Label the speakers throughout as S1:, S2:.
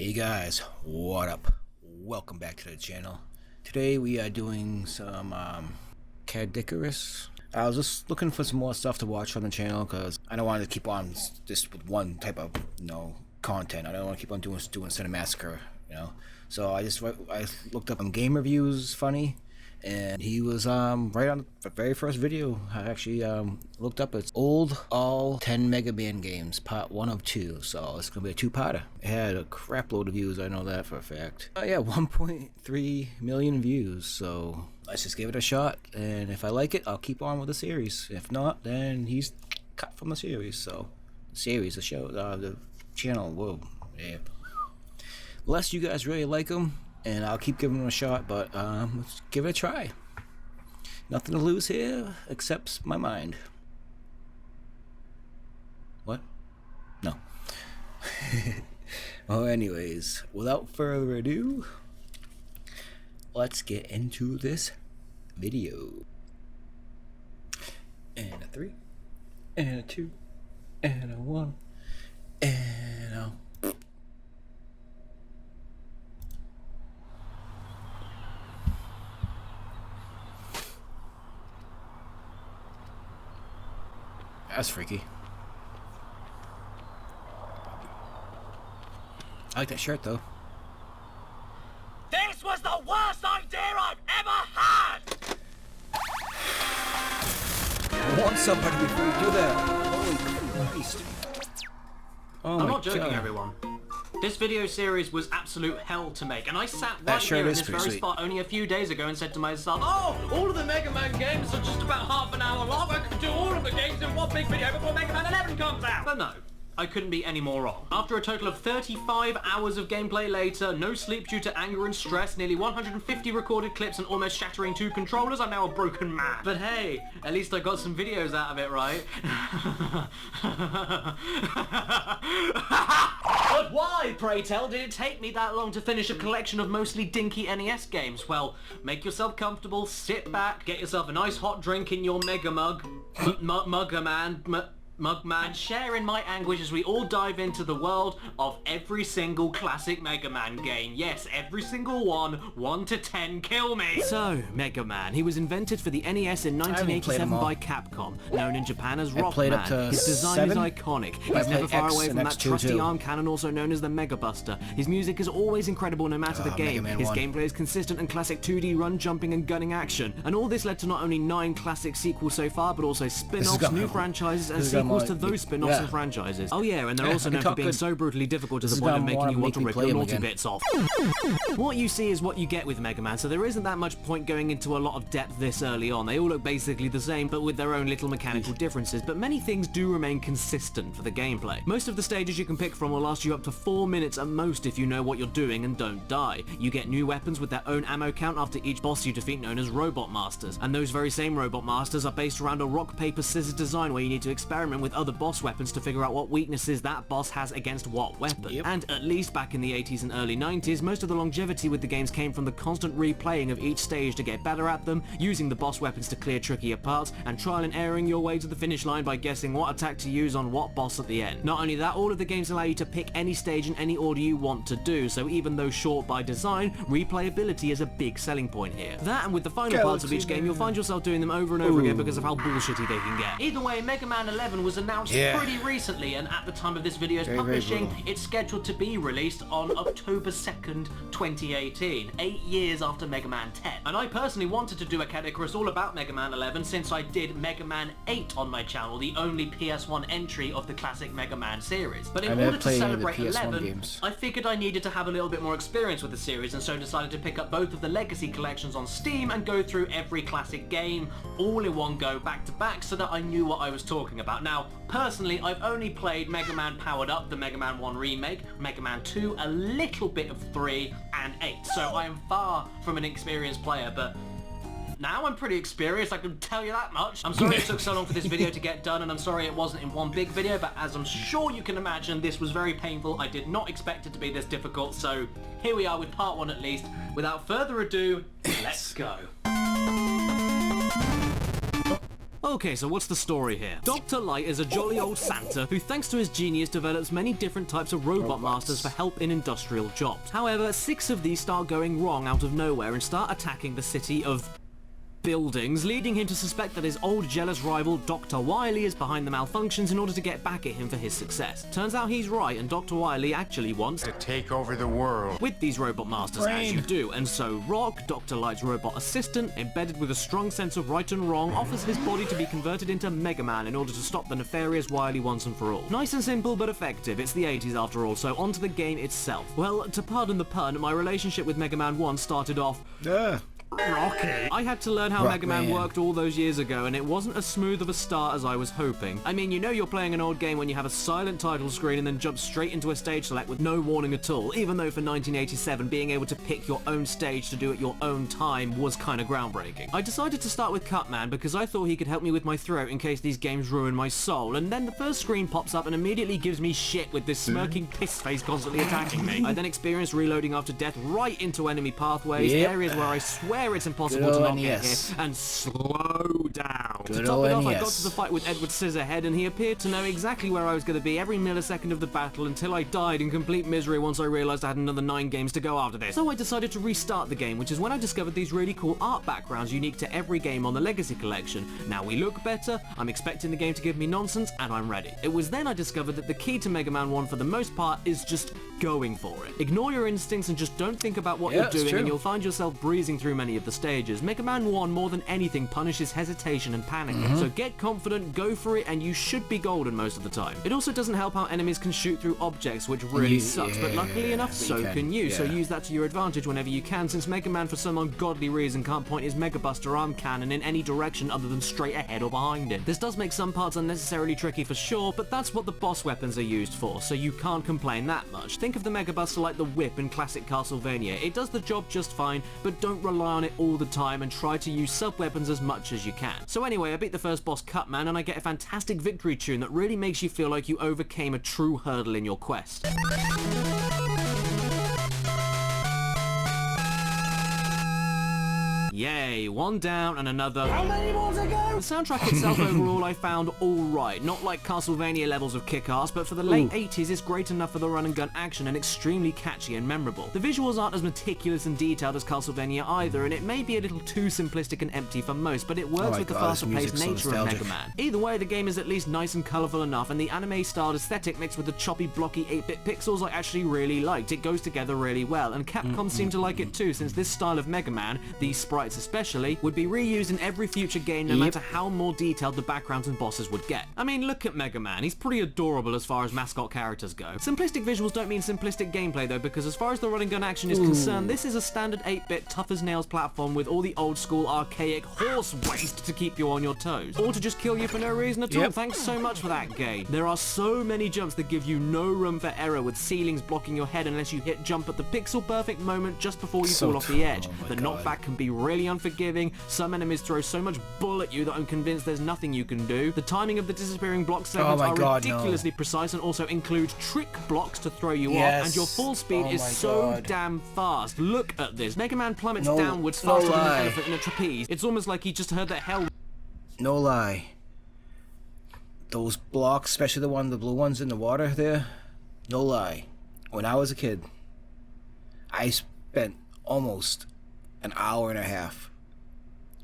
S1: Hey guys, what up? Welcome back to the channel. Today we are doing some Caddicarus. I was just looking for some more stuff to watch on the channel because I don't want to keep on just with one type of content. I don't want to keep on doing Cinemassacre, So I looked up game reviews funny, and he was right on the very first video I actually looked up. It's all 10 Mega Man games, part 1 of 2. So it's gonna be a two-parter. It had a crap load of views, I know that for a fact. Yeah, 1.3 million views. So let's just give it a shot, and if I like it, I'll keep on with the series. If not, then he's cut from the series. So the show, the channel. Whoa, yeah. Unless you guys really like him, and I'll keep giving him a shot, but let's give it a try. Nothing to lose here except my mind. What? No. Well, anyways, without further ado, let's get into this video. And a 3, and a 2, and a 1, and a... That's freaky. I like that shirt though.
S2: This was the worst idea I've ever had!
S1: I want somebody before you do that. Holy Christ. Oh,
S3: I'm not joking, everyone. This video series was absolute hell to make, and I sat right here in this very spot only a few days ago and said to myself, oh, all of the Mega Man games are just about half an hour long. I could do all of the games in one big video before Mega Man 11 comes out. But no, I couldn't be any more wrong. After a total of 35 hours of gameplay later, no sleep due to anger and stress, nearly 150 recorded clips and almost shattering 2 controllers, I'm now a broken man. But hey, at least I got some videos out of it, right? But why, pray tell, did it take me that long to finish a collection of mostly dinky NES games? Well, make yourself comfortable, sit back, get yourself a nice hot drink in your Mega Mug, Mugman, and share in my anguish as we all dive into the world of every single classic Mega Man game. Yes, every single one, 1 to 10, kill me! So, Mega Man. He was invented for the NES in 1987 by Capcom, known in Japan as Rockman. His design is iconic. He's never far away from that trusty arm cannon also known as the Mega Buster. His music is always incredible no matter the game. His gameplay is consistent and classic 2D run, jumping and gunning action. And all this led to not only 9 classic sequels so far, but also spin-offs, new franchises, and sequels to those spin-offs and franchises. Oh yeah, and they're also known for being so brutally difficult to the point of making you want to rip your naughty bits off. What you see is what you get with Mega Man, so there isn't that much point going into a lot of depth this early on. They all look basically the same, but with their own little mechanical differences, but many things do remain consistent for the gameplay. Most of the stages you can pick from will last you up to 4 minutes at most if you know what you're doing and don't die. You get new weapons with their own ammo count after each boss you defeat, known as Robot Masters, and those very same Robot Masters are based around a rock, paper, scissors design where you need to experiment with other boss weapons to figure out what weaknesses that boss has against what weapon. Yep. And at least back in the 80s and early 90s, most of the longevity with the games came from the constant replaying of each stage to get better at them, using the boss weapons to clear trickier parts, and trial and erroring your way to the finish line by guessing what attack to use on what boss at the end. Not only that, all of the games allow you to pick any stage in any order you want to do, so even though short by design, replayability is a big selling point here. That, and with the final parts of each game, you'll find yourself doing them over and over again because of how bullshitty they can get. Either way, Mega Man 11 was announced pretty recently, and at the time of this video's publishing, it's scheduled to be released on October 2nd, 2018, 8 years after Mega Man 10. And I personally wanted to do a Caddicarus all about Mega Man 11 since I did Mega Man 8 on my channel, the only PS1 entry of the classic Mega Man series. But in order to celebrate 11, I figured I needed to have a little bit more experience with the series, and so decided to pick up both of the Legacy collections on Steam and go through every classic game all in one go, back to back, so that I knew what I was talking about. Now, personally, I've only played Mega Man Powered Up, the Mega Man 1 remake, Mega Man 2, a little bit of 3, and 8, so I am far from an experienced player, but now I'm pretty experienced, I can tell you that much. I'm sorry it took so long for this video to get done, and I'm sorry it wasn't in one big video, but as I'm sure you can imagine, this was very painful. I did not expect it to be this difficult, so here we are with part 1 at least. Without further ado, let's go. Okay, so what's the story here? Dr. Light is a jolly old Santa who, thanks to his genius, develops many different types of robot masters for help in industrial jobs. However, 6 of these start going wrong out of nowhere and start attacking the city of buildings, leading him to suspect that his old jealous rival Dr. Wily is behind the malfunctions in order to get back at him for his success. Turns out he's right, and Dr. Wily actually wants
S4: to take over the world
S3: with these robot masters, as you do. And so Rock, Dr. Light's robot assistant, embedded with a strong sense of right and wrong, offers his body to be converted into Mega Man in order to stop the nefarious Wily once and for all. Nice and simple, but effective. It's the 80s after all, so on to the game itself. Well, to pardon the pun, my relationship with Mega Man 1 started off rocky. I had to learn how Mega Man worked all those years ago, and it wasn't as smooth of a start as I was hoping. I mean, you know you're playing an old game when you have a silent title screen and then jump straight into a stage select with no warning at all, even though for 1987 being able to pick your own stage to do at your own time was kinda groundbreaking. I decided to start with Cutman because I thought he could help me with my throat in case these games ruin my soul, and then the first screen pops up and immediately gives me shit with this smirking piss face constantly attacking me. I then experienced reloading after death right into enemy pathways, areas where I swear it's impossible to not get hit, and slow down. To top it off, I got to the fight with Edward Scissorhead, and he appeared to know exactly where I was going to be every millisecond of the battle until I died in complete misery once I realised I had another 9 games to go after this. So I decided to restart the game, which is when I discovered these really cool art backgrounds unique to every game on the Legacy Collection. Now we look better, I'm expecting the game to give me nonsense, and I'm ready. It was then I discovered that the key to Mega Man 1 for the most part is just going for it. Ignore your instincts and just don't think about what you're doing, and you'll find yourself breezing through many of the stages. Mega Man 1, more than anything, punishes hesitation and panicking, so get confident, go for it, and you should be golden most of the time. It also doesn't help how enemies can shoot through objects, which really sucks, but luckily enough, so can you, so use that to your advantage whenever you can, since Mega Man for some ungodly reason can't point his Mega Buster arm cannon in any direction other than straight ahead or behind him. This does make some parts unnecessarily tricky for sure, but that's what the boss weapons are used for, so you can't complain that much. Think of the Mega Buster like the whip in classic Castlevania. It does the job just fine, but don't rely on it all the time and try to use sub-weapons as much as you can. So anyway, I beat the first boss Cutman, and I get a fantastic victory tune that really makes you feel like you overcame a true hurdle in your quest. Yay, one down and another. How many more to go? The soundtrack itself overall I found alright. Not like Castlevania levels of kick-ass, but for the late 80s it's great enough for the run and gun action and extremely catchy and memorable. The visuals aren't as meticulous and detailed as Castlevania either, and it may be a little too simplistic and empty for most, but it works with the faster-paced nature of Mega Man. Either way, the game is at least nice and colourful enough, and the anime-styled aesthetic mixed with the choppy, blocky 8-bit pixels I actually really liked. It goes together really well, and Capcom seemed to like it too, since this style of Mega Man, these sprites especially, would be reused in every future game no matter how more detailed the backgrounds and bosses would get. I mean, look at Mega Man, he's pretty adorable as far as mascot characters go. Simplistic visuals don't mean simplistic gameplay though, because as far as the run and gun action is concerned, this is a standard 8-bit tough as nails platform with all the old school archaic horse waste to keep you on your toes, or to just kill you for no reason at all. Thanks so much for that game. There are so many jumps that give you no room for error, with ceilings blocking your head unless you hit jump at the pixel perfect moment just before you fall off the edge. The knockback can be really unforgiving. Some enemies throw so much bull at you that I'm convinced there's nothing you can do. The timing of the disappearing block segments are ridiculously precise and also include trick blocks to throw you off, and your full speed is so damn fast. Look at this. Mega Man plummets downwards faster than an elephant in a trapeze. It's almost like he just heard that hell.
S1: No lie. Those blocks, especially the blue ones in the water there, no lie. When I was a kid, I spent almost an hour and a half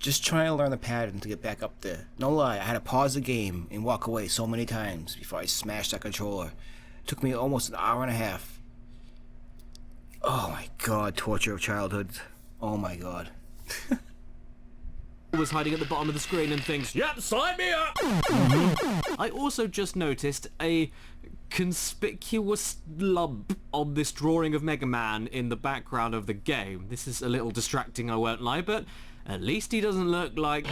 S1: just trying to learn the pattern to get back up there. No lie, I had to pause the game and walk away so many times before I smashed that controller. It took me almost an hour and a half. Oh my god, torture of childhood. Oh my god.
S3: Was hiding at the bottom of the screen and thinks, yep, sign me up! I also just noticed a conspicuous lump on this drawing of Mega Man in the background of the game. This is a little distracting, I won't lie, but at least he doesn't look like...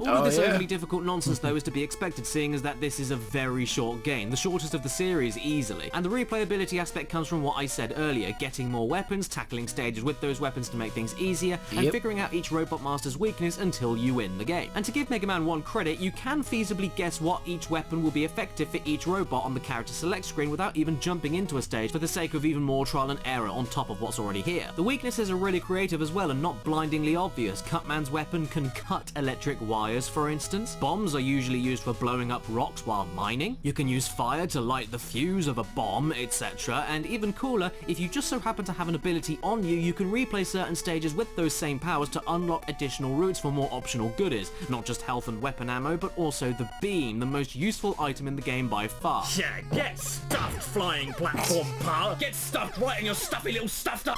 S3: All of this overly difficult nonsense though is to be expected, seeing as that this is a very short game, the shortest of the series easily, and the replayability aspect comes from what I said earlier, getting more weapons, tackling stages with those weapons to make things easier, and figuring out each robot master's weakness until you win the game. And to give Mega Man 1 credit, you can feasibly guess what each weapon will be effective for each robot on the character select screen without even jumping into a stage for the sake of even more trial and error on top of what's already here. The weaknesses are really creative as well and not blindingly obvious. Cutman's weapon can cut electric wires fires, for instance. Bombs are usually used for blowing up rocks while mining. You can use fire to light the fuse of a bomb, etc. And even cooler, if you just so happen to have an ability on you, you can replay certain stages with those same powers to unlock additional routes for more optional goodies. Not just health and weapon ammo, but also the beam, the most useful item in the game by far.
S2: Yeah, get stuffed, flying platform pal. Get stuffed right in your stuffy little stuffed up.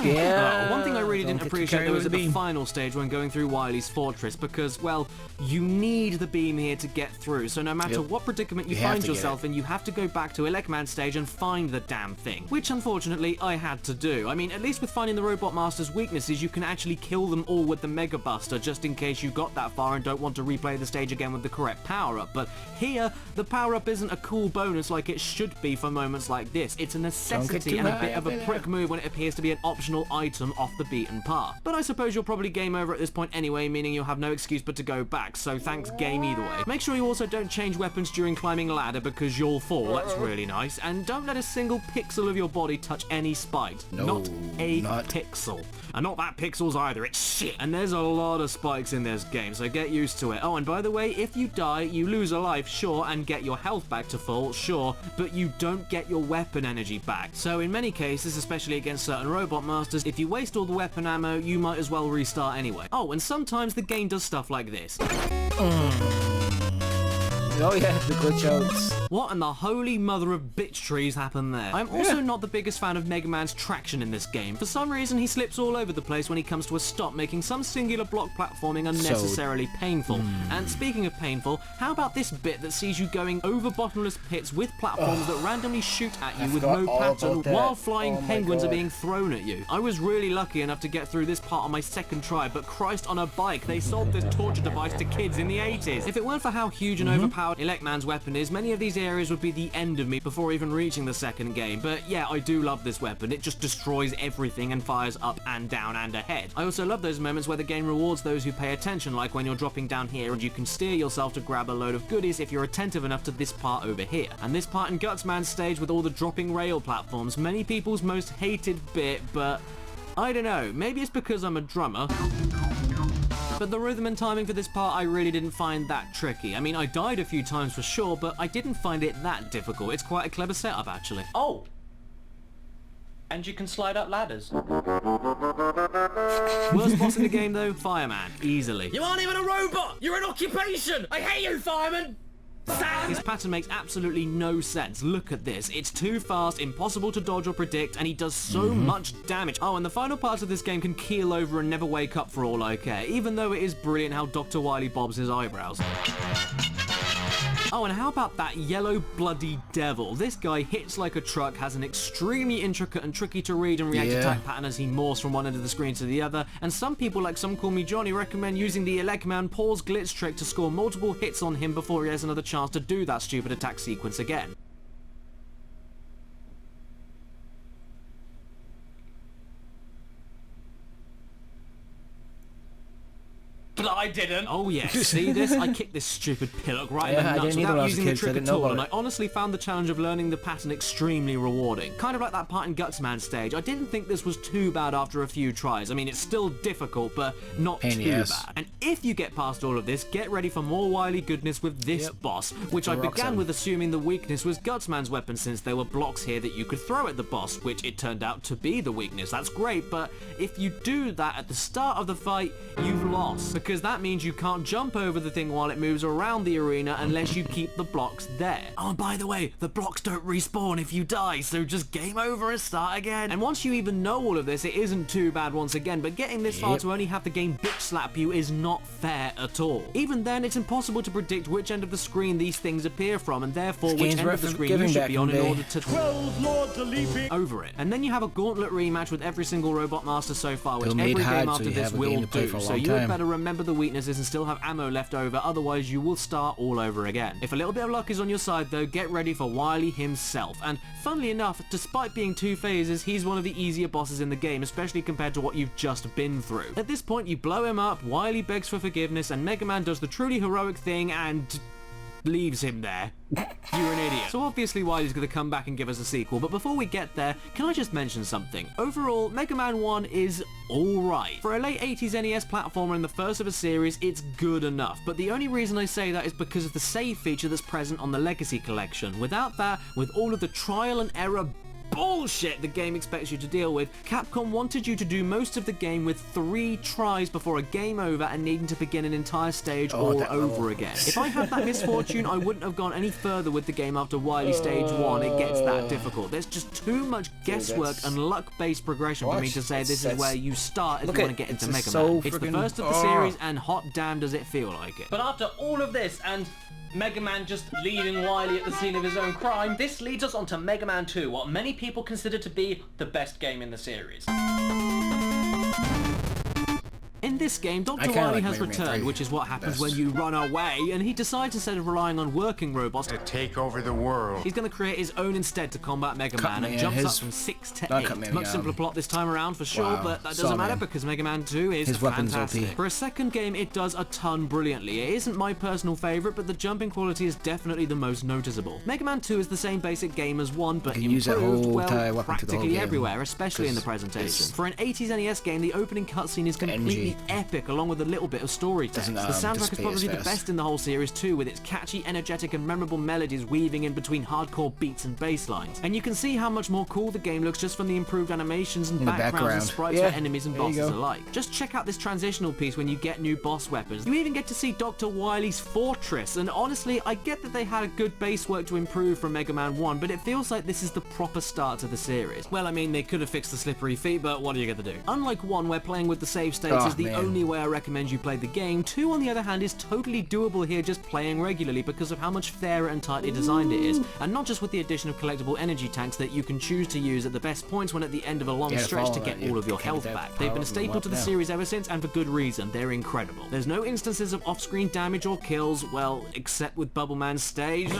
S1: Yeah.
S3: One thing I really didn't
S1: Don't get too
S3: appreciate
S1: carried
S3: though is
S1: with
S3: at
S1: the
S3: the
S1: beam.
S3: final stage when going through Wily's fortress because, well, you need the beam here to get through. So no matter
S1: Yep.
S3: what predicament you
S1: You have
S3: find
S1: to get
S3: yourself in, you have to go back to Elecman stage and find the damn thing. Which unfortunately I had to do. I mean, at least with finding the Robot Master's weaknesses, you can actually kill them all with the Mega Buster just in case you got that far and don't want to replay the stage again with the correct power-up. But here, the power-up isn't a cool bonus like it should be for moments like this. It's a necessity
S1: too
S3: and a
S1: high
S3: bit of a
S1: up
S3: prick move when it appears to be an optional item off the beaten path. But I suppose you'll probably game over at this point anyway, meaning you'll have no excuse but to go back, so thanks game either way. Make sure you also don't change weapons during climbing a ladder because you'll fall, that's really nice, and don't let a single pixel of your body touch any spikes.
S1: No,
S3: not a
S1: not.
S3: pixel. And not that pixels either, it's shit. And there's a lot of spikes in this game, so get used to it. Oh, and by the way, if you die, you lose a life, sure, and get your health back to full, sure, but you don't get your weapon energy back. So in many cases, especially against certain robot masters, if you waste all the weapon ammo, you might as well restart anyway. Oh, and sometimes the game does stuff like this.
S1: Oh yeah, the glitch outs.
S3: What in the holy mother of bitch trees happened there? I'm also not the biggest fan of Mega Man's traction in this game. For some reason, he slips all over the place when he comes to a stop, making some singular block platforming unnecessarily painful. And speaking of painful, how about this bit that sees you going over bottomless pits with platforms that randomly shoot at you with
S1: forgot
S3: no
S1: all
S3: pattern
S1: about that.
S3: while flying
S1: Oh my
S3: penguins are
S1: God.
S3: being thrown at you. I was really lucky enough to get through this part on my second try, but Christ on a bike, they sold this torture device to kids in the 80s. If it weren't for how huge and overpowered Elecman's weapon is, many of these areas would be the end of me before even reaching the second game. But yeah, I do love this weapon. It just destroys everything and fires up and down and ahead. I also love those moments where the game rewards those who pay attention, like when you're dropping down here and you can steer yourself to grab a load of goodies if you're attentive enough to this part over here. And this part in Gutsman's stage with all the dropping rail platforms, many people's most hated bit, but I don't know, maybe it's because I'm a drummer. But the rhythm and timing for this part I really didn't find that tricky. I mean, I died a few times for sure, but I didn't find it that difficult. It's quite a clever setup, actually. Oh! And you can slide up ladders. Worst boss in the game, though? Fireman. Easily.
S2: You aren't even a robot. You're an occupation. I hate you, fireman.
S3: His pattern makes absolutely no sense. Look at this. It's too fast, impossible to dodge or predict, and he does so much damage. Oh, and the final parts of this game can keel over and never wake up for all I care, even though it is brilliant how Dr. Wily bobs his eyebrows. Oh, and how about that yellow bloody devil? This guy hits like a truck, has an extremely intricate and tricky to read and react attack pattern as he morphs from one end of the screen to the other, and some people, like Some Call Me Johnny, recommend using the Elecman pause glitch trick to score multiple hits on him before he has another chance to do that stupid attack sequence again.
S2: But I didn't.
S3: Oh yes, see this? I kicked this stupid pillock right in
S1: Yeah,
S3: the
S1: I
S3: nuts
S1: didn't either when
S3: without
S1: I was a
S3: using the
S1: kid, so I
S3: trick
S1: didn't
S3: at
S1: know
S3: all,
S1: about
S3: and I
S1: it.
S3: honestly found the challenge of learning the pattern extremely rewarding. Kind of like that part in Gutsman stage. I didn't think this was too bad after a few tries. I mean, it's still difficult, but not
S1: Pain in
S3: too
S1: the ass.
S3: bad. And if you get past all of this, get ready for more wily goodness with this boss, which I
S1: Rocks
S3: began
S1: him.
S3: with assuming the weakness was Gutsman's weapon since there were blocks here that you could throw at the boss, which it turned out to be the weakness. That's great, but if you do that at the start of the fight, you've lost, because that means you can't jump over the thing while it moves around the arena unless you keep the blocks there. Oh, and by the way, the blocks don't respawn if you die, so just game over and start again. And once you even know all of this, it isn't too bad once again, but getting this far to only have the game bitch slap you is not fair at all. Even then, it's impossible to predict which end of the screen these things appear from, and therefore
S1: This
S3: which
S1: game's
S3: end of the
S1: worth
S3: screen you
S1: giving
S3: should
S1: back
S3: be on in
S1: one day.
S3: order to
S2: 12 lords are leaping.
S3: over it. And then you have a gauntlet rematch with every single Robot Master so far, which
S1: They'll
S3: every
S1: made hard
S3: game
S1: so
S3: after
S1: you
S3: this
S1: have a
S3: will
S1: game to play
S3: do.
S1: for a
S3: So
S1: long
S3: you had
S1: time.
S3: better remember the weaknesses and still have ammo left over, otherwise you will start all over again. If a little bit of luck is on your side though, get ready for Wily himself. And funnily enough, despite being two phases, he's one of the easier bosses in the game, especially compared to what you've just been through. At this point, you blow him up, Wily begs for forgiveness, and Mega Man does the truly heroic thing and leaves him there. You're an idiot. So obviously Wily's going to come back and give us a sequel, but before we get there, can I just mention something? Overall, Mega Man 1 is alright. For a late 80s NES platformer and the first of a series, it's good enough, but the only reason I say that is because of the save feature that's present on the Legacy Collection. Without that, with all of the trial and error bullshit the game expects you to deal with, Capcom wanted you to do most of the game with 3 tries before a game over and needing to begin an entire stage all over again. If I had that misfortune, I wouldn't have gone any further with the game after Wily Stage 1. It gets that difficult. There's just too much guesswork and luck-based progression for me to say this is where you start if you want to get into Mega Man. It's the first of the series, and hot damn does it feel like it. But after all of this, and Mega Man just leaving Wily at the scene of his own crime, this leads us on to Mega Man 2, what many people consider to be the best game in the series. In this game, Dr. Wily has returned, which is what happens when you run away, and he decides instead of relying on working robots to
S4: take over the world,
S3: he's going to create his own instead to combat Mega Man, and jumps up from 6 to 8. Much simpler plot this time around for sure, but that doesn't matter because Mega Man 2 is fantastic. For a second game, it does a ton brilliantly. It isn't my personal favourite, but the jumping quality is definitely the most noticeable. Mega Man 2 is the same basic game as 1, but improved, well, practically everywhere, especially in the presentation. For an 80s NES game, the opening cutscene is completely epic, along with a little bit of story text. The soundtrack is probably the best in the whole series too, with its catchy, energetic and memorable melodies weaving in between hardcore beats and bass lines. And you can see how much more cool the game looks just from the improved animations and backgrounds and sprites for enemies and bosses alike. Just check out this transitional piece when you get new boss weapons. You even get to see Dr. Wily's fortress, and honestly, I get that they had a good base work to improve from Mega Man 1, but it feels like this is the proper start to the series. Well, I mean, they could have fixed the slippery feet, but what are you gonna do? Unlike 1, where playing with the save states is the only way I recommend you play the game, 2 on the other hand is totally doable here just playing regularly because of how much fairer and tightly designed it is, and not just with the addition of collectible energy tanks that you can choose to use at the best points when at the end of a long stretch to get all of your health back. They've been a staple to the series ever since, and for good reason. They're incredible. There's no instances of off-screen damage or kills, well, except with Bubble Man's stage.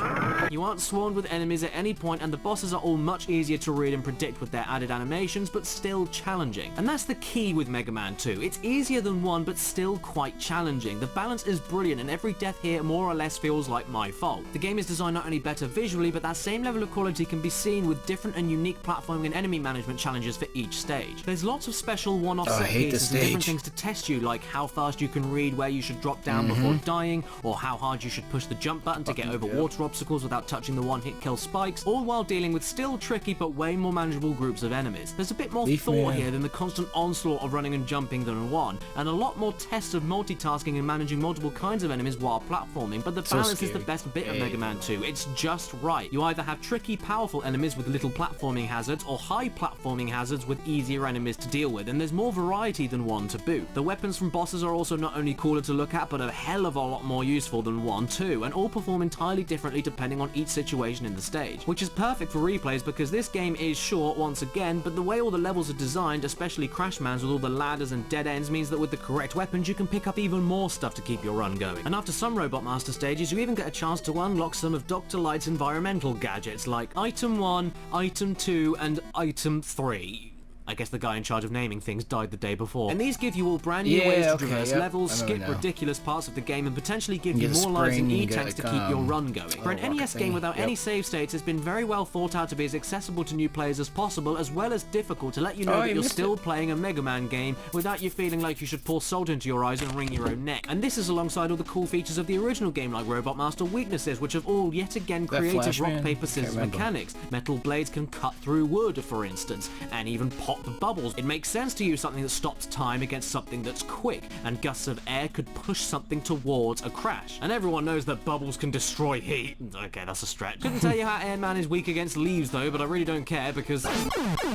S3: You aren't swarmed with enemies at any point, and the bosses are all much easier to read and predict with their added animations, but still challenging. And that's the key with Mega Man 2. It's easier than 1, but still quite challenging. The balance is brilliant, and every death here more or less feels like my fault. The game is designed not only better visually, but that same level of quality can be seen with different and unique platforming and enemy management challenges for each stage. There's lots of special one-off set pieces and different things to test you, like how fast you can read where you should drop down before dying, or how hard you should push the jump button to get over water obstacles without touching the one-hit kill spikes, all while dealing with still tricky but way more manageable groups of enemies. There's a bit more thought here than the constant onslaught of running and jumping than in 1, and a lot more tests of multitasking and managing multiple kinds of enemies while platforming, but the balance is the best bit of Mega Man 2. It's just right. You either have tricky, powerful enemies with little platforming hazards, or high platforming hazards with easier enemies to deal with, and there's more variety than 1 to boot. The weapons from bosses are also not only cooler to look at, but a hell of a lot more useful than 1 too, and all perform entirely differently depending on each situation in the stage, which is perfect for replays because this game is short once again, but the way all the levels are designed, especially Crash Man's with all the ladders and dead ends, means that with the correct weapons you can pick up even more stuff to keep your run going. And after some Robot Master stages, you even get a chance to unlock some of Dr. Light's environmental gadgets like Item 1, Item 2, and Item 3. I guess the guy in charge of naming things died the day before. And these give you all brand new ways to traverse levels, skip ridiculous parts of the game, and potentially give you more lives and E-tanks to keep your run going. For an NES game without any save states, it's been very well thought out to be as accessible to new players as possible, as well as difficult to let you know that you're still playing a Mega Man game without you feeling like you should pour salt into your eyes and wring your own neck. And this is alongside all the cool features of the original game, like Robot Master weaknesses, which have all yet again creative rock, paper, scissors mechanics. Metal blades can cut through wood, for instance, and even pop the bubbles. It makes sense to use something that stops time against something that's quick, and gusts of air could push something towards a crash. And everyone knows that bubbles can destroy heat. Okay, that's a stretch. Couldn't tell you how Airman is weak against leaves though, but I really don't care because...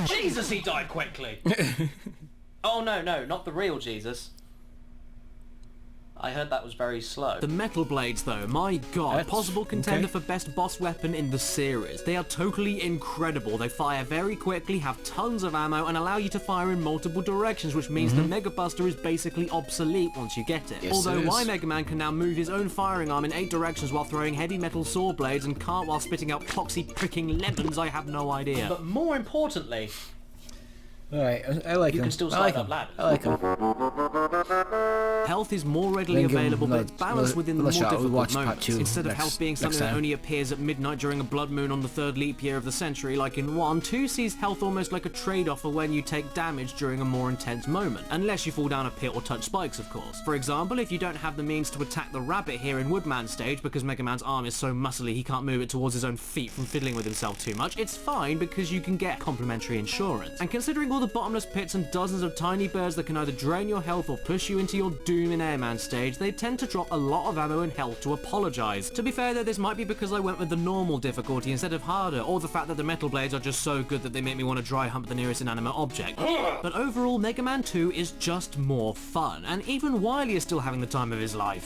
S3: Jesus, he died quickly! Oh no, not the real Jesus. I heard that was very slow. The metal blades though, my god, possible contender for best boss weapon in the series. They are totally incredible. They fire very quickly, have tons of ammo, and allow you to fire in multiple directions, which means the Mega Buster is basically obsolete once you get it. Although Y Mega Man can now move his own firing arm in 8 directions while throwing heavy metal saw blades and can't while spitting out cloxy pricking lemons, I have no idea. But more importantly,
S1: Alright, I like him.
S3: You can still
S1: I
S3: slide
S1: like
S3: up
S1: him.
S3: ladders.
S1: I like him.
S3: Health is more readily
S1: Then give him
S3: available, but
S1: another-
S3: it's balanced within the more
S1: another shot. We'll
S3: difficult
S1: watch part
S3: moments.
S1: 2
S3: Instead of health being something that
S1: time.
S3: only appears at midnight during a blood moon on the 3rd leap year of the century, like in 1, 2 sees health almost like a trade-off for when you take damage during a more intense moment. Unless you fall down a pit or touch spikes, of course. For example, if you don't have the means to attack the rabbit here in Woodman stage because Mega Man's arm is so muscly he can't move it towards his own feet from fiddling with himself too much, it's fine because you can get complimentary insurance. And considering all the bottomless pits and dozens of tiny birds that can either drain your health or push you into your doom in Airman stage, they tend to drop a lot of ammo and health to apologise. To be fair though, this might be because I went with the normal difficulty instead of harder, or the fact that the metal blades are just so good that they make me want to dry hump the nearest inanimate object. But overall, Mega Man 2 is just more fun, and even Wily is still having the time of his life.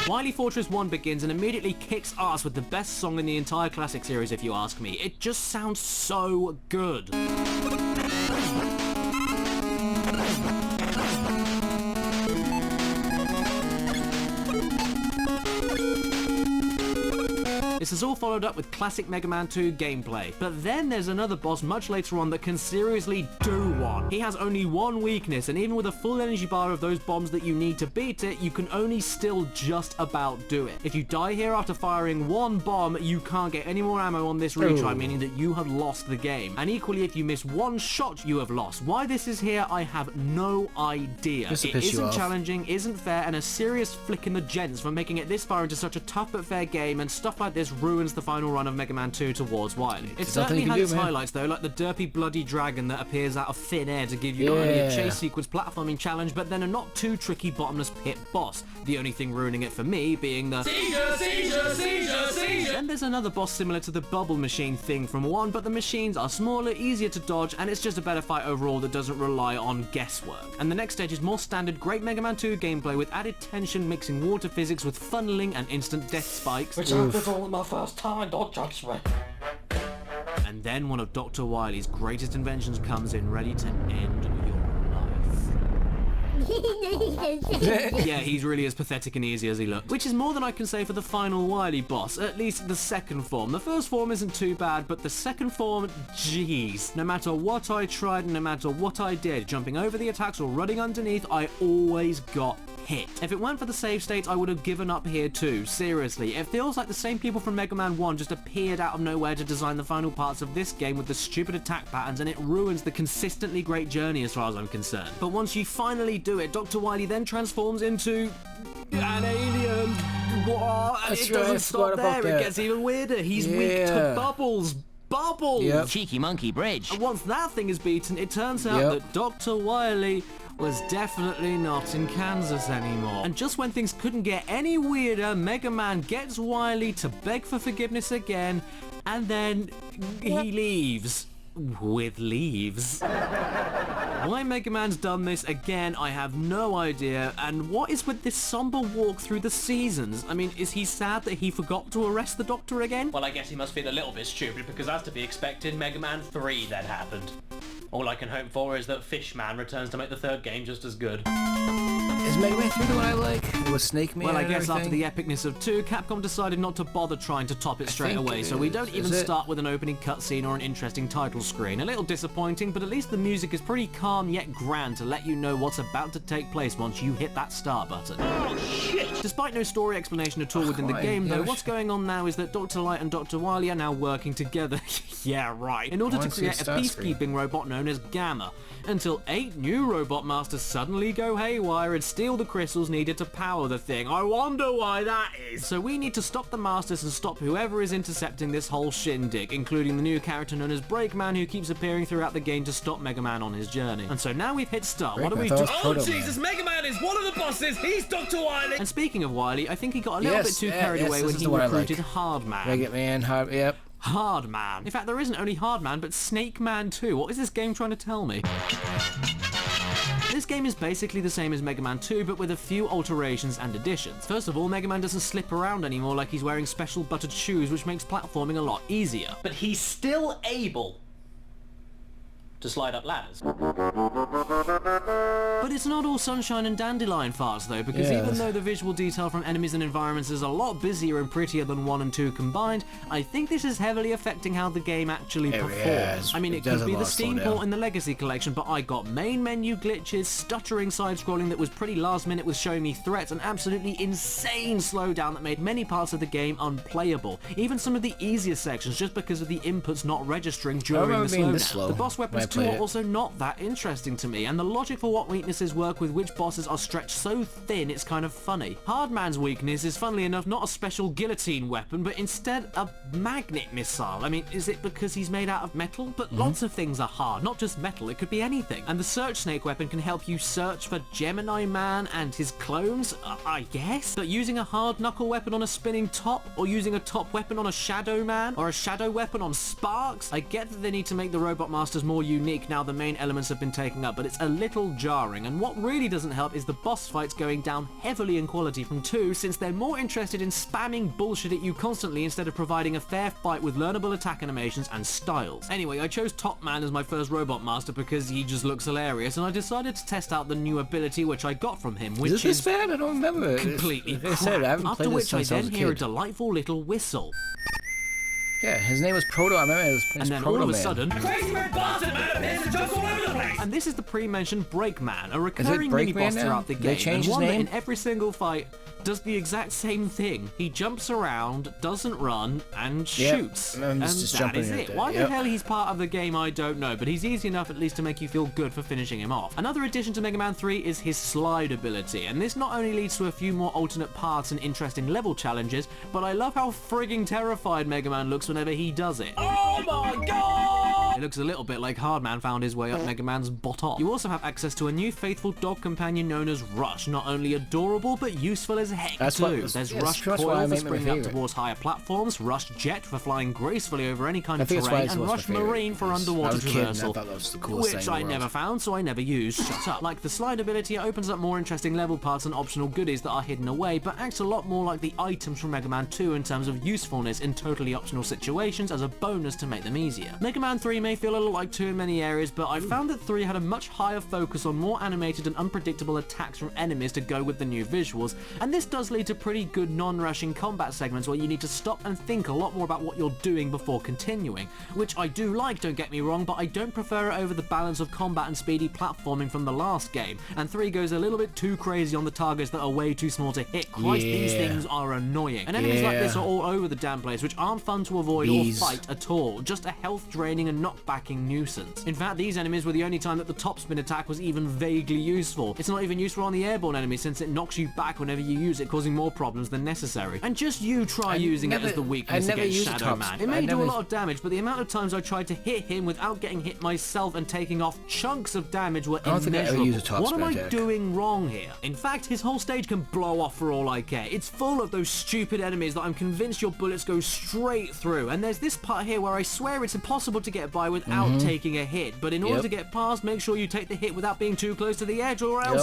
S3: Wily Fortress 1 begins and immediately kicks ass with the best song in the entire classic series if you ask me. It just sounds so good. This is all followed up with classic Mega Man 2 gameplay. But then there's another boss much later on that can seriously do one. He has only one weakness, and even with a full energy bar of those bombs that you need to beat it, you can only still just about do it. If you die here after firing one bomb, you can't get any more ammo on this retry, meaning that you have lost the game. And equally, if you miss one shot, you have lost. Why this is here, I have no idea.
S1: Just to
S3: It
S1: piss you
S3: isn't
S1: off.
S3: challenging, isn't fair, and a serious flick in the gents for making it this far into such a tough but fair game, and stuff like this ruins the final run of Mega Man 2 towards Wily. It
S1: There's
S3: certainly
S1: nothing you
S3: has
S1: can
S3: its
S1: do, man.
S3: highlights though, like the derpy bloody dragon that appears out of thin air to give you not only a
S1: Yeah.
S3: chase sequence platforming challenge, but then a not too tricky bottomless pit boss. The only thing ruining it for me being the
S2: Seizure, seizure, seizure, seizure.
S3: Then there's another boss similar to the bubble machine thing from 1, but the machines are smaller, easier to dodge, and it's just a better fight overall that doesn't rely on guesswork. And the next stage is more standard great Mega Man 2 gameplay with added tension, mixing water physics with funneling and instant death spikes.
S2: Which happens all my first time, don't judge me.
S3: And then one of Dr. Wily's greatest inventions comes in, ready to end your life. Yeah, he's really as pathetic and easy as he looks. Which is more than I can say for the final Wily boss, at least the second form. The first form isn't too bad, but the second form, jeez. No matter what I tried and no matter what I did, jumping over the attacks or running underneath, I always got hit. If it weren't for the save states, I would have given up here too. Seriously, it feels like the same people from Mega Man 1 just appeared out of nowhere to design the final parts of this game with the stupid attack patterns, and it ruins the consistently great journey as far as I'm concerned. But once you finally do it, Dr. Wily then transforms into an alien. What? And
S1: That's
S3: it
S1: right,
S3: doesn't
S1: I
S3: stop
S1: forgot
S3: there,
S1: about
S3: it
S1: that.
S3: gets even weirder. He's weak to
S1: Yeah.
S3: bubbles. Bubbles!
S1: Yep.
S4: Cheeky monkey bridge.
S3: And once that thing is beaten, it turns out
S1: Yep.
S3: that Dr. Wily was definitely not in Kansas anymore. And just when things couldn't get any weirder, Mega Man gets Wily to beg for forgiveness again, and then he leaves. With leaves. Why Mega Man's done this again, I have no idea. And what is with this somber walk through the seasons? I mean, is he sad that he forgot to arrest the Doctor again? Well, I guess he must feel a little bit stupid, because as to be expected, Mega Man 3 then happened. All I can hope for is that Fishman returns to make the third game just as good.
S1: Is Mega Man 3 the one I like? With Snake Man
S3: Well, I
S1: and
S3: guess after the
S1: everything?
S3: epicness of 2, Capcom decided not to bother trying to top it straight
S1: think
S3: away,
S1: it
S3: so we
S1: is.
S3: don't
S1: Is
S3: even
S1: it?
S3: start with an opening cutscene or an interesting title screen. A little disappointing, but at least the music is pretty calm yet grand to let you know what's about to take place once you hit that start button. Despite no story explanation at all within the
S1: why?
S3: game,
S1: Yeah,
S3: though,
S1: we
S3: what's
S1: should-
S3: going on now is that Dr. Light and Dr. Wily are now working together. Yeah, right. In order
S1: I
S3: to
S1: wanna see
S3: create a
S1: the start screen.
S3: peacekeeping robot known as Gamma, until 8 new robot masters suddenly go haywire and steal the crystals needed to power the thing. I wonder why that is. So we need to stop the masters and stop whoever is intercepting this whole shindig, including the new character known as Breakman, who keeps appearing throughout the game to stop Mega Man on his journey. And so now we've hit start. What do we
S1: Breakman, I
S3: do?
S1: thought it
S2: Oh
S1: was Proto
S2: Jesus,
S1: Man.
S2: Mega Man is one of the bosses. He's Dr. Wily.
S3: And speaking of Wily, I think he got a little bit
S1: Yes,
S3: too
S1: yeah,
S3: carried
S1: yes,
S3: away
S1: this
S3: when
S1: is
S3: he
S1: the one I like.
S3: recruited Hardman.
S1: Mega Man, yep.
S3: Hardman. In fact, there isn't only Hardman, but Snake Man too. What is this game trying to tell me? This game is basically the same as Mega Man 2, but with a few alterations and additions. First of all, Mega Man doesn't slip around anymore like he's wearing special buttered shoes, which makes platforming a lot easier. But he's still able to slide up ladders. But it's not all sunshine and dandelion farts though, because even though the visual detail from enemies and environments is a lot busier and prettier than 1 and 2 combined, I think this is heavily affecting how the game actually performs. I mean, it could be the Steam port in the Legacy Collection, but I got main menu glitches, stuttering side-scrolling that was pretty last minute with showing me threats, and absolutely insane slowdown that made many parts of the game unplayable. Even some of the easiest sections, just because of the inputs not registering during the slowdown. The boss weapons too are also not that interesting to me, and the logic for what weaknesses work with which bosses are stretched so thin it's kind of funny. Hardman's weakness is funnily enough not a special guillotine weapon, but instead a magnet missile. I mean, is it because he's made out of metal? But lots of things are hard, not just metal, it could be anything. And the Search Snake weapon can help you search for Gemini Man and his clones, I guess? But using a hard knuckle weapon on a spinning top, or using a top weapon on a Shadow Man, or a shadow weapon on Sparks? I get that they need to make the Robot Masters more unique now the main elements have been taken up, but it's a little jarring, and what really doesn't help is the boss fights going down heavily in quality from 2, since they're more interested in spamming bullshit at you constantly instead of providing a fair fight with learnable attack animations and styles. Anyway, I chose Top Man as my first Robot Master because he just looks hilarious, and I decided to test out the new ability which I got from him, which
S1: is this bad? I don't remember.
S3: Completely crap, after which I then hear a delightful little whistle.
S1: Yeah, his name was Proto. I remember his
S3: and then
S1: Proto
S3: all of a
S1: Man.
S3: sudden,
S2: Crazy red bastard man appears and jumps all over the place.
S3: And this is the pre-mentioned Breakman, a recurring mini-boss throughout the game, and one that in every single fight does the exact same thing. He jumps around, doesn't run, and shoots. And that is it. Why the hell he's part of the game, I don't know, but he's easy enough at least to make you feel good for finishing him off. Another addition to Mega Man 3 is his slide ability, and this not only leads to a few more alternate paths and interesting level challenges, but I love how frigging terrified Mega Man looks whenever he does it.
S2: Oh my god!
S3: It looks a little bit like Hardman found his way up Mega Man's bottom. You also have access to a new faithful dog companion known as Rush, not only adorable but useful as heck too. There's Rush Coil for springing up towards higher platforms, Rush Jet for flying gracefully over any kind of terrain, and Rush Marine for underwater traversal, which I never found, so I never used. Shut up. Like the slide ability, it opens up more interesting level parts and optional goodies that are hidden away, but acts a lot more like the items from Mega Man 2 in terms of usefulness in totally optional situations as a bonus to make them easier. Mega Man 3 may feel a little like 2 in many areas, but I found that 3 had a much higher focus on more animated and unpredictable attacks from enemies to go with the new visuals, and this does lead to pretty good non-rushing combat segments where you need to stop and think a lot more about what you're doing before continuing, which I do like, don't get me wrong, but I don't prefer it over the balance of combat and speedy platforming from the last game, and 3 goes a little bit too crazy on the targets that are way too small to hit. Christ, these things are annoying, and enemies like this are all over the damn place, which aren't fun to avoid or fight at all, just a health draining and knockbacking nuisance. In fact, these enemies were the only time that the top spin attack was even vaguely useful. It's not even useful on the airborne enemies since it knocks you back whenever you use it, causing more problems than necessary. And just you try using it as the weakness against Shadow Man. It may do a lot of damage, but the amount of times I tried to hit him without getting hit myself and taking off chunks of damage were immeasurable. What am I doing wrong here? In fact, his whole stage can blow off for all I care. It's full of those stupid enemies that I'm convinced your bullets go straight through, and there's this part here where I swear it's impossible to get by without taking a hit, but in order to get past, make sure you take the hit without being too close to the edge or else...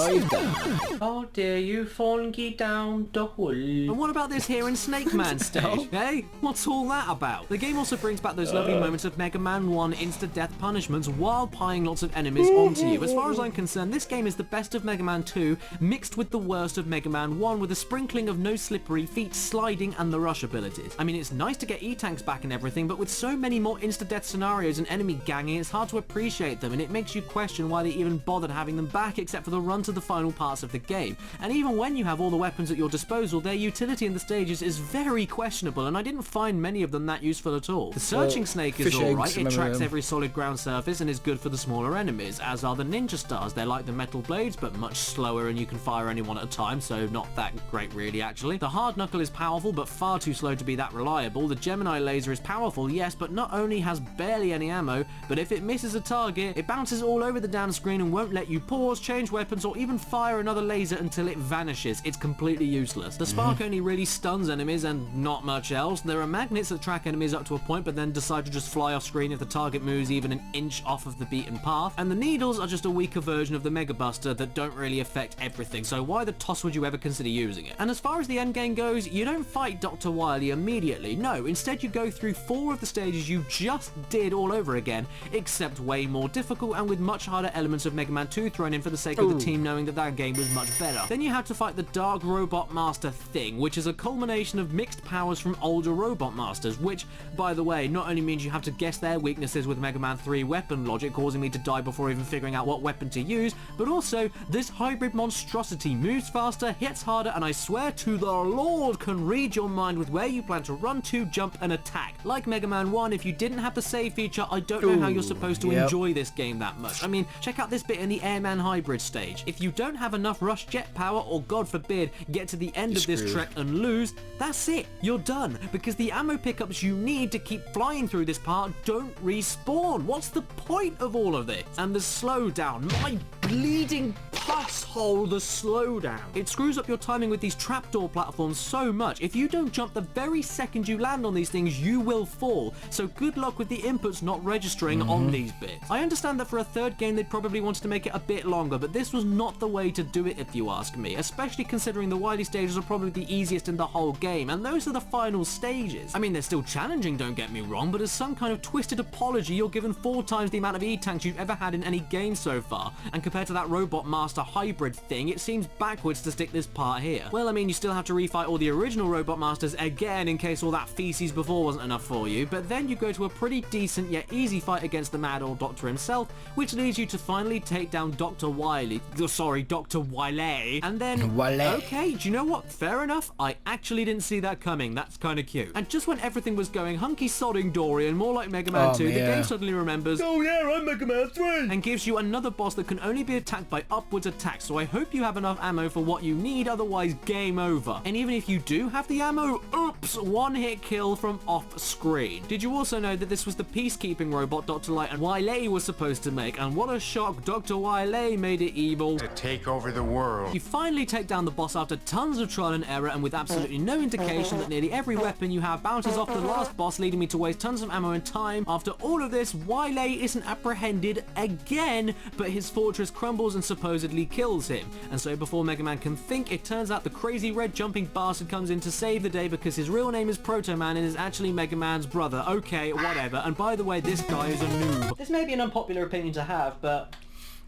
S3: Oh dear, you've fallen down the hole. And what about this here in Snake Man stage, eh? What's all that about? The game also brings back those lovely moments of Mega Man 1 insta-death punishments while piling lots of enemies onto you. As far as I'm concerned, this game is the best of Mega Man 2 mixed with the worst of Mega Man 1 with a sprinkling of no slippery feet, sliding, and the rush abilities. I mean, it's nice to get E-Tanks back and everything, but with so many more insta-death scenarios and enemy ganging, it's hard to appreciate them, and it makes you question why they even bothered having them back except for the run to the final parts of the game. And even when you have all the weapons at your disposal, their utility in the stages is very questionable, and I didn't find many of them that useful at all. The Searching Snake is alright, it tracks every solid ground surface and is good for the smaller enemies, as are the Ninja Stars. They're like the metal blades, but much slower, and you can fire any one at a time, so not that great really actually. The Hard Knuckle is powerful, but far too slow to be that reliable. The Gemini Laser is powerful, yes, but not only has barely any ammo, but if it misses a target, it bounces all over the damn screen and won't let you pause, change weapons, or even fire another laser until it vanishes. It's completely useless. The Spark only really stuns enemies and not much else. There are magnets that track enemies up to a point but then decide to just fly off screen if the target moves even an inch off of the beaten path. And the needles are just a weaker version of the Mega Buster that don't really affect everything, so why the toss would you ever consider using it? And as far as the endgame goes, you don't fight Dr. Wily immediately. No, instead you go through 4 of the stages you just did all over over again, except way more difficult and with much harder elements of Mega Man 2 thrown in for the sake of the team knowing that that game was much better. Then you have to fight the Dark Robot Master thing, which is a culmination of mixed powers from older Robot Masters, which, by the way, not only means you have to guess their weaknesses with Mega Man 3 weapon logic, causing me to die before even figuring out what weapon to use, but also this hybrid monstrosity moves faster, hits harder, and I swear to the Lord can read your mind with where you plan to run to, jump, and attack. Like Mega Man 1, if you didn't have the save feature, I don't know how you're supposed to enjoy this game that much. I mean, check out this bit in the Airman Hybrid stage. If you don't have enough rush jet power, or God forbid, get to the end of this trek and lose, that's it. You're done, because the ammo pickups you need to keep flying through this part don't respawn. What's the point of all of this? And the slowdown, my bleeding pus hole, the slowdown. It screws up your timing with these trapdoor platforms so much. If you don't jump the very second you land on these things, you will fall. So good luck with the inputs not registering on these bits. I understand that for a third game they'd probably wanted to make it a bit longer, but this was not the way to do it if you ask me, especially considering the Wily stages are probably the easiest in the whole game, and those are the final stages. I mean, they're still challenging, don't get me wrong, but as some kind of twisted apology, you're given 4 times the amount of E-tanks you've ever had in any game so far, and compared to that Robot Master hybrid thing, it seems backwards to stick this part here. Well, I mean, you still have to refight all the original Robot Masters again in case all that feces before wasn't enough for you, but then you go to a pretty decent yet easy fight against the Mad Old Doctor himself, which leads you to finally take down Dr. Wily, Dr. Wily, and then, okay, do you know what? Fair enough, I actually didn't see that coming, that's kinda cute. And just when everything was going hunky-sodding Dorian, more like Mega Man 2, the game suddenly remembers, oh yeah, I'm Mega Man 3, and gives you another boss that can only be attacked by upwards attacks, so I hope you have enough ammo for what you need, otherwise game over. And even if you do have the ammo, oops, one-hit kill from off-screen. Did you also know that this was the peacekeeping robot Dr. Light and Wily was supposed to make, and what a shock, Dr. Wily made it evil
S4: to take over the world.
S3: You finally take down the boss after tons of trial and error and with absolutely no indication that nearly every weapon you have bounces off the last boss, leading me to waste tons of ammo and time. After all of this, Wily isn't apprehended again, but his fortress crumbles and supposedly kills him. And so before Mega Man can think, it turns out the crazy red jumping bastard comes in to save the day because his real name is Proto Man and is actually Mega Man's brother. Okay, whatever. And by the way, this guy is a noob. This may be an unpopular opinion to have, but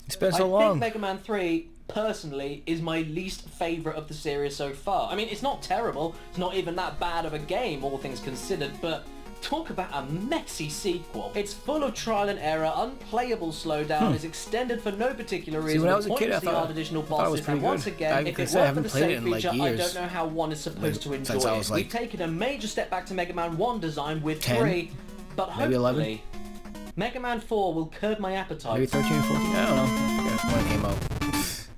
S1: it's been so long.
S3: I think Mega Man 3 personally is my least favourite of the series so far. I mean, it's not terrible, it's not even that bad of a game, all things considered, but talk about a messy sequel. It's full of trial and error, unplayable slowdown, is extended for no particular reason.
S1: See, when I was a kid, I thought
S3: additional
S1: it
S3: bosses,
S1: was pretty
S3: and once
S1: good.
S3: again, if it weren't for the save feature, I don't know how one is supposed to enjoy it. We've taken a major step back to Mega Man 1 design with 3, but hopefully Mega Man 4 will curb my appetite.
S1: Maybe 13 or 14? I don't know. I forget when it came out.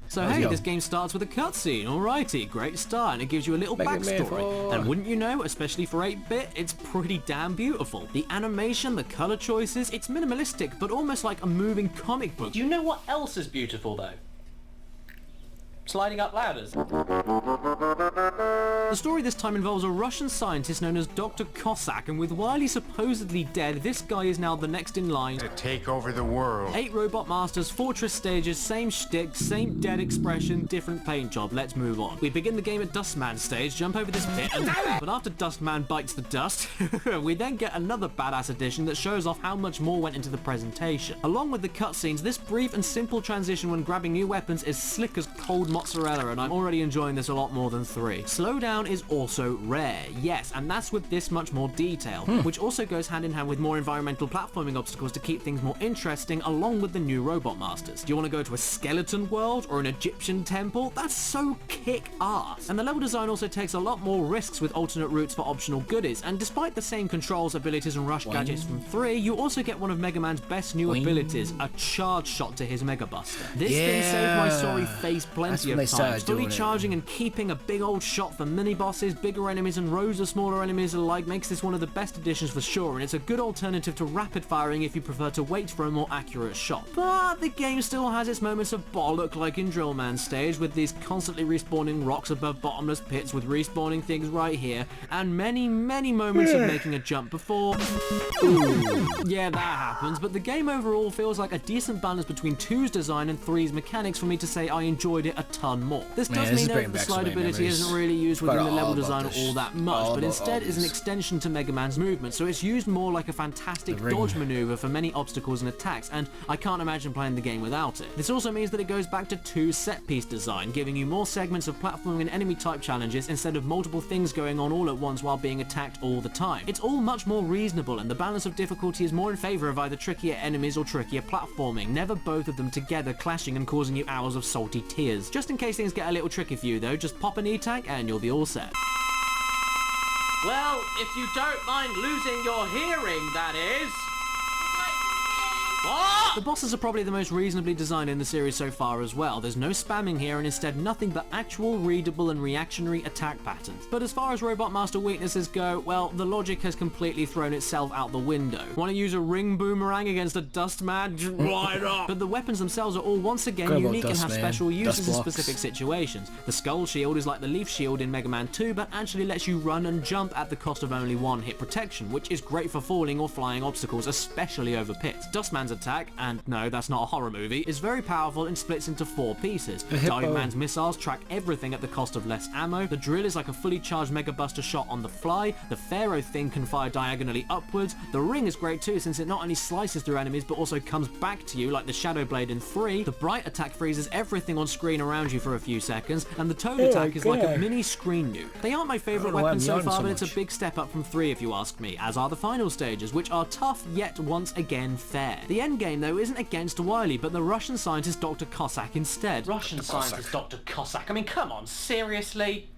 S3: So hey, this game starts with a cutscene, alrighty, great start, and it gives you a little backstory. And wouldn't you know, especially for 8-bit, it's pretty damn beautiful. The animation, the color choices, it's minimalistic, but almost like a moving comic book. Do you know what else is beautiful though? Sliding up ladders. The story this time involves a Russian scientist known as Dr. Cossack, and with Wily supposedly dead, this guy is now the next in line
S4: to take over the world.
S3: 8 Robot Masters, fortress stages, same shtick, same dead expression, different paint job. Let's move on. We begin the game at Dustman stage, jump over this pit, and but after Dustman bites the dust, we then get another badass addition that shows off how much more went into the presentation. Along with the cutscenes, this brief and simple transition when grabbing new weapons is slick as cold mozzarella, and I'm already enjoying this a lot more than 3. Slowdown is also rare, yes, and that's with this much more detail, which also goes hand in hand with more environmental platforming obstacles to keep things more interesting along with the new Robot Masters. Do you want to go to a skeleton world or an Egyptian temple? That's so kick-ass. And the level design also takes a lot more risks with alternate routes for optional goodies, and despite the same controls, abilities and rush gadgets from 3, you also get one of Mega Man's best new abilities, a charge shot to his Mega Buster. This thing saved my sorry face plenty of times, fully charging and keeping a big old shot for mini-bosses, bigger enemies and rows of smaller enemies alike makes this one of the best additions for sure, and it's a good alternative to rapid firing if you prefer to wait for a more accurate shot. But the game still has its moments of bollock like in Drillman stage, with these constantly respawning rocks above bottomless pits with respawning things right here, and many moments of making a jump before... Ooh, yeah, that happens, but the game overall feels like a decent balance between 2's design and 3's mechanics for me to say I enjoyed it a ton more. This
S1: Man,
S3: does
S1: this is
S3: mean though
S1: bringing
S3: that the
S1: back so
S3: slide
S1: many
S3: ability
S1: memories.
S3: isn't really used within
S1: Forgot
S3: the level
S1: all
S3: design
S1: about
S3: all
S1: this.
S3: that much,
S1: All
S3: but
S1: about
S3: instead
S1: all
S3: is an
S1: this.
S3: extension to Mega Man's movement, so it's used more like a fantastic
S1: The ring.
S3: dodge maneuver for many obstacles and attacks, and I can't imagine playing the game without it. This also means that it goes back to 2 set-piece design, giving you more segments of platforming and enemy type challenges instead of multiple things going on all at once while being attacked all the time. It's all much more reasonable, and the balance of difficulty is more in favour of either trickier enemies or trickier platforming, never both of them together clashing and causing you hours of salty tears. Just in case things get a little tricky for you though, just pop an E-tag and you'll be all set. Well, if you don't mind losing your hearing, that is. What? The bosses are probably the most reasonably designed in the series so far as well. There's no spamming here and instead nothing but actual readable and reactionary attack patterns. But as far as Robot Master weaknesses go, well, the logic has completely thrown itself out the window. Want to use a ring boomerang against a dust man? Why not? But the weapons themselves are all once again
S1: Incredible
S3: unique and have
S1: dust man.
S3: special uses in
S1: Dust blocks.
S3: specific situations. The skull shield is like the leaf shield in Mega Man 2, but actually lets you run and jump at the cost of only 1 hit protection, which is great for falling or flying obstacles, especially over pits. Dustman's attack, and no, that's not a horror movie, is very powerful and splits into 4 pieces. Diving Man's missiles track everything at the cost of less ammo. The drill is like a fully charged Mega Buster shot on the fly. The Pharaoh thing can fire diagonally upwards. The ring is great too, since it not only slices through enemies but also comes back to you like the Shadow Blade in 3. The Bright attack freezes everything on screen around you for a few seconds, and the Toad attack is like a mini screen nuke. They aren't my favourite
S1: I don't know why
S3: weapons
S1: I'm
S3: so
S1: yawning
S3: far,
S1: so
S3: but it's a
S1: much.
S3: big step up from 3 if you ask me, as are the final stages, which are tough yet once again fair. The endgame though isn't against Wily, but the Russian scientist Dr. Cossack instead. Russian scientist Dr. Cossack? I mean, come on, seriously?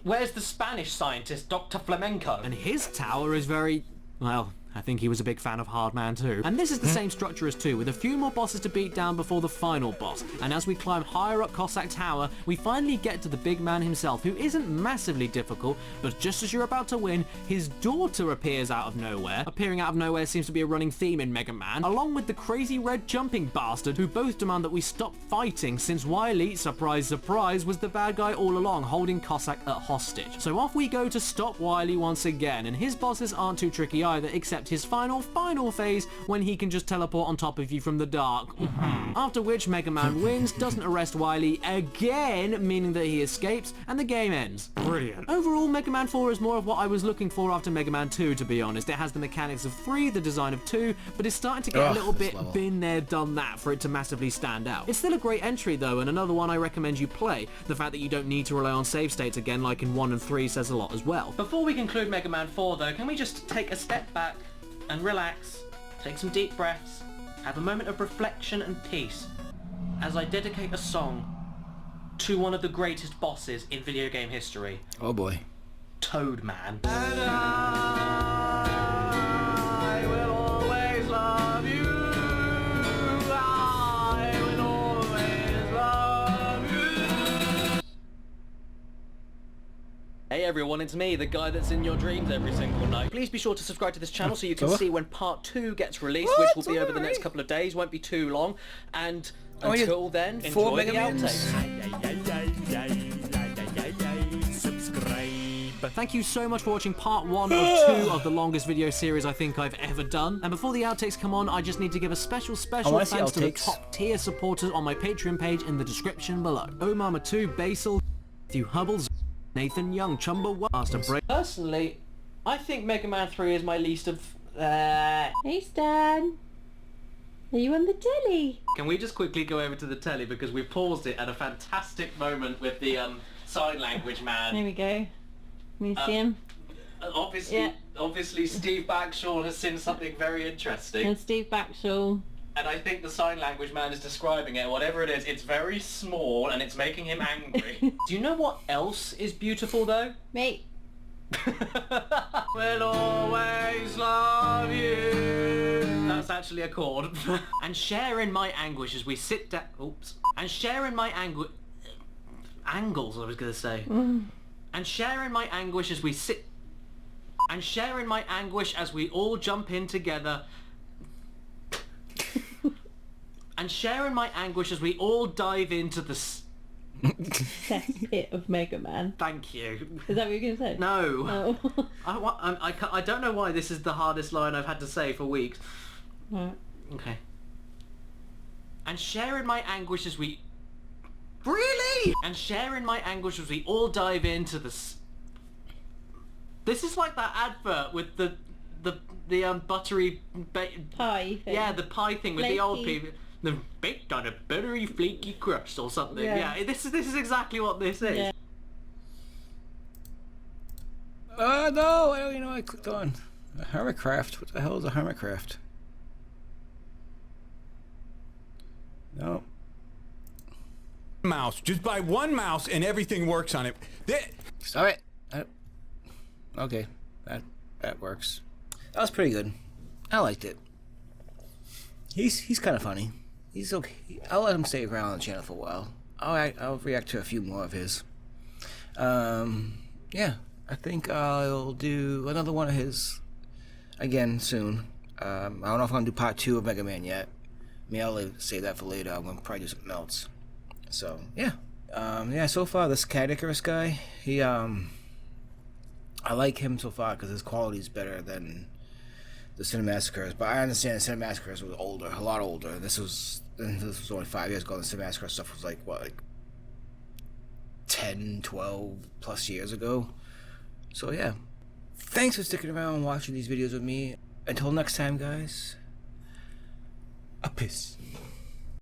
S3: Where's the Spanish scientist Dr. Flamenco? And his tower is very, well, I think he was a big fan of Hardman too. And this is the same structure as 2, with a few more bosses to beat down before the final boss. And as we climb higher up Cossack Tower, we finally get to the big man himself, who isn't massively difficult, but just as you're about to win, his daughter appears out of nowhere. Appearing out of nowhere seems to be a running theme in Mega Man, along with the crazy red jumping bastard, who both demand that we stop fighting, since Wily, surprise surprise, was the bad guy all along, holding Cossack at hostage. So off we go to stop Wily once again, and his bosses aren't too tricky either, except his final phase when he can just teleport on top of you from the dark. After which Mega Man wins, doesn't arrest Wily again, meaning that he escapes, and the game ends. Brilliant. Overall, Mega Man 4 is more of what I was looking for after Mega Man 2, to be honest. It has the mechanics of 3, the design of 2, but it's starting to get a little
S1: this
S3: bit
S1: level.
S3: been there, done that for it to massively stand out. It's still a great entry though, and another one I recommend you play. The fact that you don't need to rely on save states again like in 1 and 3 says a lot as well. Before we conclude Mega Man 4 though, can we just take a step back and relax, take some deep breaths, have a moment of reflection and peace as I dedicate a song to one of the greatest bosses in video game history,
S1: Oh boy.
S3: Toad Man. And I will always love you. I will always love you. Hey everyone, it's me, the guy that's in your dreams every single night. Please be sure to subscribe to this channel so you can see when part 2 gets released, which will be over the next couple of days, won't be too long. And until then, enjoy the outtakes. Thank you so much for watching part 1 of 2 of the longest video series I think I've ever done. And before the outtakes come on, I just need to give a special
S1: wanna see
S3: thanks to the
S1: outtakes.
S3: top tier supporters on my Patreon page in the description below. Omama 2, Basil, Matthew Hubbles, Nathan Young, Chumba Master Break. Personally, I think Mega Man 3 is my least of...
S5: Hey Stan, are you on the telly?
S3: Can we just quickly go over to the telly because we paused it at a fantastic moment with the sign language man.
S5: There we go. Can you see him?
S3: Obviously Steve Backshall has seen something very interesting.
S5: And Steve Backshall.
S3: And I think the sign language man is describing it. Whatever it is, it's very small and it's making him angry. Do you know what else is beautiful though?
S5: Mate.
S3: We'll always love you. That's actually a chord. And share in my anguish as we sit down. Oops. And share in my anguish. Angles, I was gonna say. And share in my anguish as we sit. And share in my anguish as we all jump in together. And share in my anguish as we all dive into the...
S5: Best hit of Mega Man.
S3: Thank you.
S5: Is that what you're going to say?
S3: No.
S5: Oh.
S3: I don't know why this is the hardest line I've had to say for weeks.
S5: Right.
S3: Okay. And share in my anguish as we... Really? And sharing my anguish as we all dive into the... This is like that advert with the buttery...
S5: Pie thing.
S3: Yeah, the pie thing with the old
S5: Flaky.
S3: people. The baked on a buttery flaky crust or something.
S5: Yeah.
S3: Yeah, this is exactly what this is.
S5: Yeah.
S1: No, I don't, I clicked on a Hermitcraft. What the hell is a Hermitcraft? No.
S6: Mouse. Just buy one mouse and everything works on it.
S1: Stop it. Okay, that works. That was pretty good. I liked it. He's kind of funny. He's okay. I'll let him stay around on the channel for a while. I'll react to a few more of his. Yeah, I think I'll do another one of his again soon. I don't know if I'm gonna do part 2 of Mega Man yet. Maybe I'll save that for later. I'm gonna probably do something else. So yeah, yeah. So far, this Caddicarus guy, he I like him so far because his quality is better than the Cinemassacres. But I understand the Cinemassacres was older, a lot older. This was only 5 years ago. The Cinemassacre stuff was like what, like 10, 12 plus years ago. So yeah, thanks for sticking around and watching these videos with me. Until next time, guys. A piss.